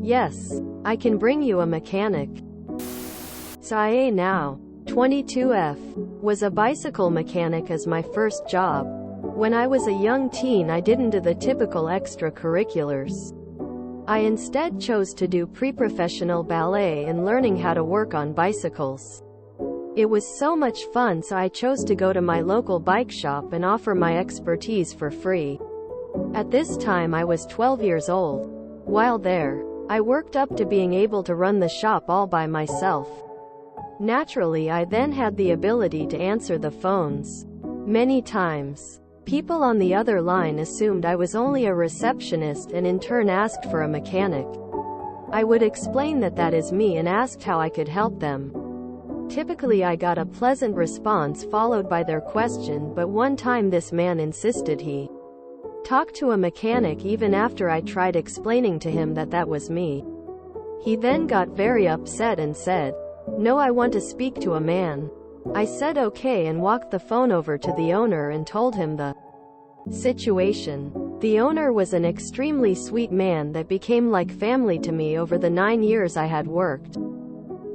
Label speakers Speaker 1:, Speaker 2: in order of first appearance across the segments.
Speaker 1: Yes, I can bring you a mechanic. Sae now, 22F, was a bicycle mechanic as my first job. When I was a young teen, I didn't do the typical extracurriculars. I instead chose to do pre-professional ballet and learning how to work on bicycles. It was so much fun, so I chose to go to my local bike shop and offer my expertise for free. At this time I was 12 years old. While there, I worked up to being able to run the shop all by myself. Naturally, I then had the ability to answer the phones. Many times, people on the other line assumed I was only a receptionist and in turn asked for a mechanic. I would explain that that is me and asked how I could help them. Typically I got a pleasant response followed by their question, but one time this man insisted he talk to a mechanic even after I tried explaining to him that that was me. He then got very upset and said, "No, I want to speak to a man." I said okay and walked the phone over to the owner and told him the situation. The owner was an extremely sweet man that became like family to me over the 9 years I had worked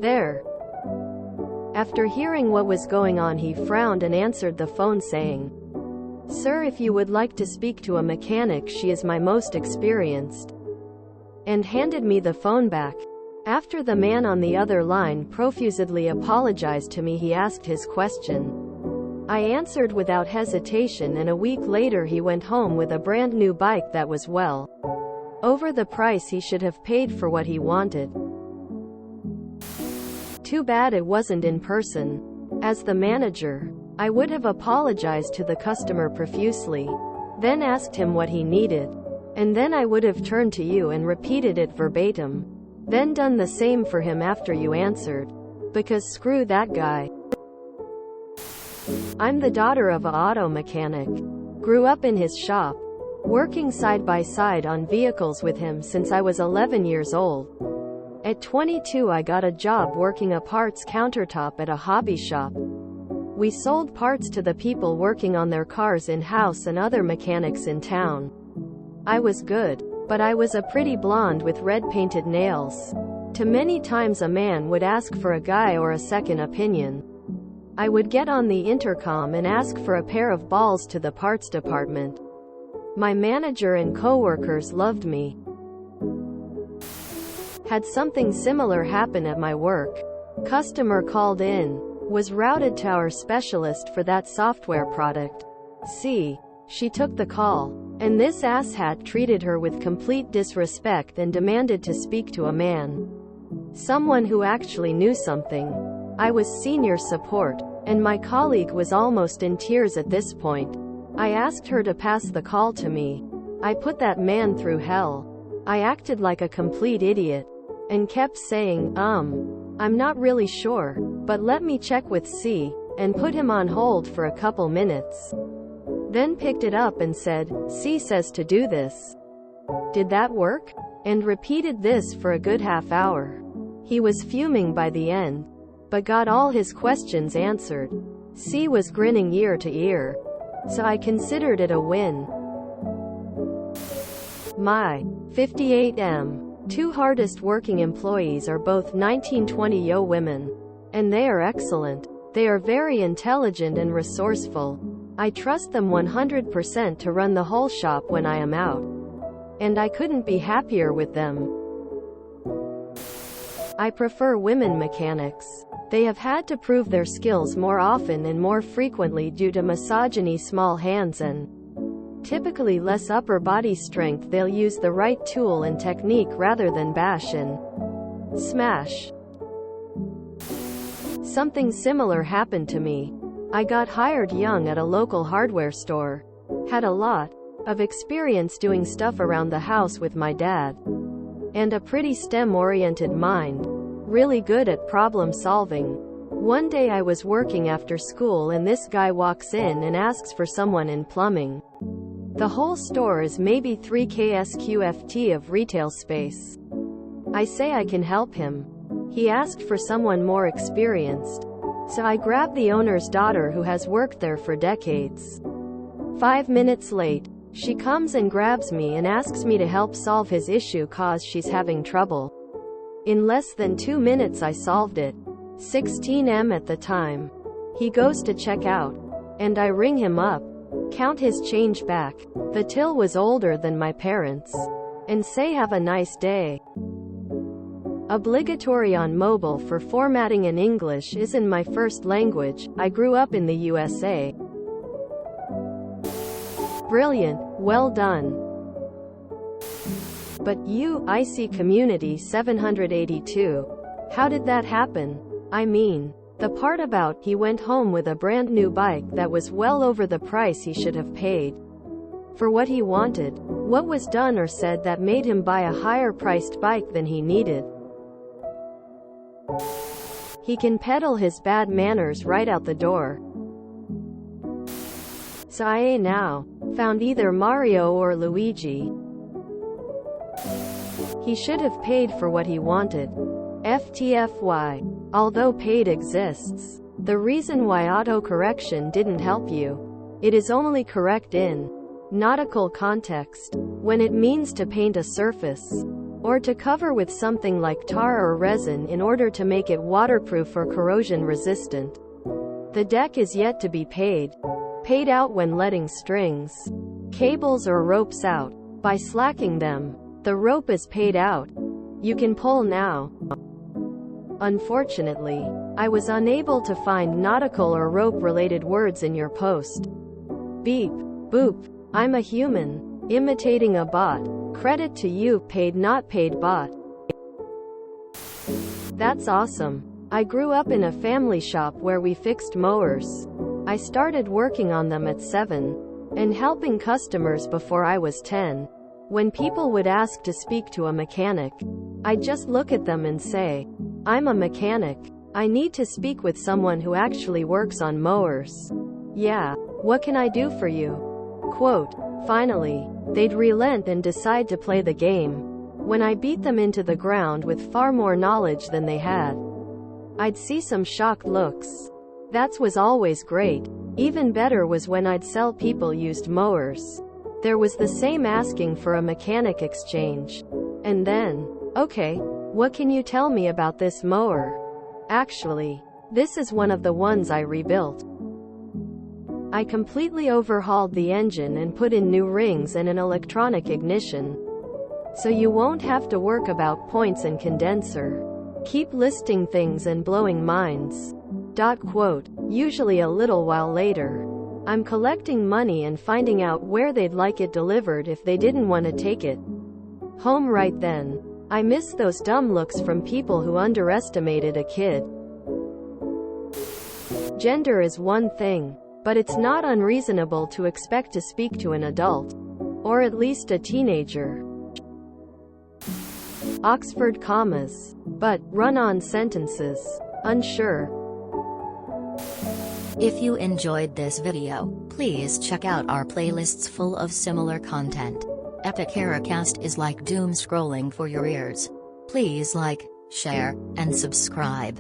Speaker 1: there. After hearing what was going on, he frowned and answered the phone saying, "Sir, if you would like to speak to a mechanic, she is my most experienced," and handed me the phone back. After the man on the other line profusely apologized to me, he asked his question. I answered without hesitation, and a week later he went home with a brand new bike that was well over the price he should have paid for what he wanted. Too bad it wasn't in person. As the manager, I would have apologized to the customer profusely, then asked him what he needed, and then I would have turned to you and repeated it verbatim, then done the same for him after you answered. Because screw that guy. I'm the daughter of an auto mechanic. Grew up in his shop, working side by side on vehicles with him since I was 11 years old. At 22 I got a job working a parts countertop at a hobby shop. We sold parts to the people working on their cars in-house and other mechanics in town. I was good, but I was a pretty blonde with red painted nails. Too many times a man would ask for a guy or a second opinion. I would get on the intercom and ask for a pair of balls to the parts department. My manager and coworkers loved me. Had something similar happen at my work. Customer called in, was routed to our specialist for that software product. She took the call, and this asshat treated her with complete disrespect and demanded to speak to a man. Someone who actually knew something. I was senior support, and my colleague was almost in tears at this point. I asked her to pass the call to me. I put that man through hell. I acted like a complete idiot, and kept saying, I'm not really sure, but let me check with C, and put him on hold for a couple minutes. Then picked it up and said, C says to do this. Did that work? And repeated this for a good half hour. He was fuming by the end, but got all his questions answered. C was grinning ear to ear, so I considered it a win. My 58M. Two hardest working employees are both 1920 women. And they are excellent. They are very intelligent and resourceful. I trust them 100% to run the whole shop when I am out. And I couldn't be happier with them. I prefer women mechanics. They have had to prove their skills more often and more frequently due to misogyny, small hands and typically less upper body strength. They'll use the right tool and technique rather than bash and smash. Something similar happened to me. I got hired young at a local hardware store. Had a lot of experience doing stuff around the house with my dad. And a pretty STEM-oriented mind. Really good at problem solving. One day I was working after school and this guy walks in and asks for someone in plumbing. The whole store is maybe 3K sqft of retail space. I say I can help him. He asked for someone more experienced. So I grabbed the owner's daughter who has worked there for decades. 5 minutes late, She comes and grabs me and asks me to help solve his issue cause she's having trouble. In less than 2 minutes I solved it. 16 at the time. He goes to check out, and I ring him up, count his change back, the till was older than my parents, and say have a nice day. Obligatory on mobile for formatting in English isn't my first language, I grew up in the USA. Brilliant, well done. But you, IC Community 782. How did that happen? I mean, the part about he went home with a brand new bike that was well over the price he should have paid for what he wanted. What was done or said that made him buy a higher priced bike than he needed? He can peddle his bad manners right out the door. Sae now found either Mario or Luigi. He should have paid for what he wanted. FTFY. Although paid exists, the reason why autocorrection didn't help you, it is only correct in nautical context, when it means to paint a surface, or to cover with something like tar or resin in order to make it waterproof or corrosion resistant. The deck is yet to be paid out when letting strings, cables or ropes out. By slacking them, the rope is paid out. You can pull now. Unfortunately, I was unable to find nautical or rope-related words in your post. Beep. Boop. I'm a human, imitating a bot. Credit to you, paid not paid bot. That's awesome. I grew up in a family shop where we fixed mowers. I started working on them at 7, and helping customers before I was 10. When people would ask to speak to a mechanic, I'd just look at them and say, I'm a mechanic. I need to speak with someone who actually works on mowers. Yeah, what can I do for you? Quote. Finally, they'd relent and decide to play the game. When I beat them into the ground with far more knowledge than they had, I'd see some shocked looks. That was always great. Even better was when I'd sell people used mowers. There was the same asking for a mechanic exchange. And then, okay, what can you tell me about this mower? Actually, this is one of the ones I rebuilt. I completely overhauled the engine and put in new rings and an electronic ignition. So you won't have to work about points and condenser. Keep listing things and blowing minds. Quote. Usually a little while later, I'm collecting money and finding out where they'd like it delivered if they didn't want to take it home right then. I miss those dumb looks from people who underestimated a kid. Gender is one thing, but it's not unreasonable to expect to speak to an adult, or at least a teenager. Oxford commas, but run-on sentences. Unsure.
Speaker 2: If you enjoyed this video, please check out our playlists full of similar content. Epic Eracast is like doom scrolling for your ears. Please like, share, and subscribe.